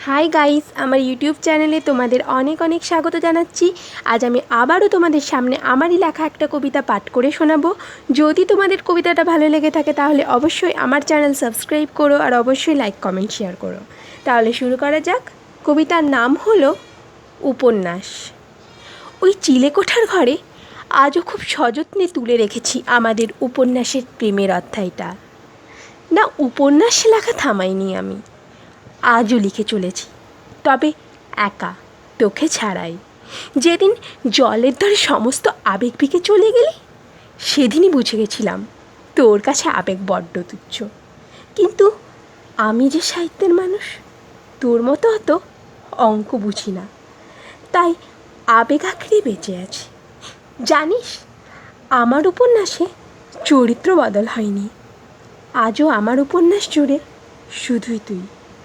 Hi guys, আমার YouTube চ্যানেলে তোমাদের অনেক অনেক স্বাগত জানাচ্ছি। আজ আমি আবারও তোমাদের সামনে আমারই লেখা একটা কবিতা পাঠ করে শোনাবো। যদি তোমাদের কবিতাটা ভালো লেগে থাকে তাহলে অবশ্যই আমার চ্যানেল সাবস্ক্রাইব করো আর অবশ্যই লাইক কমেন্ট শেয়ার করো। তাহলে শুরু করা যাক। কবিতার নাম হলো উপন্যাস। ওই চিলেকোঠার ঘরে আজও খুব সযত্নে তুলে রেখেছি আমাদের উপন্যাসের প্রেমের অধ্যায়টা। না, উপন্যাস লেখা থামাইনি আমি, আজও লিখে চলেছি, তবে একা, তোকে ছাড়াই। যেদিন জলের ধারে সমস্ত আবেগ বিকে চলে গেলি, সেদিনই বুঝে গেছিলাম তোর কাছে আবেগ বড্ড তুচ্ছ। কিন্তু আমি যে সাহিত্যের মানুষ, তোর মতো অত অঙ্ক বুঝি না, তাই আবেগ আঁকড়ে বেঁচে আছি। জানিস, আমার উপন্যাসে চরিত্র বদল হয়নি, আজও আমার উপন্যাস জুড়ে শুধুই তুই।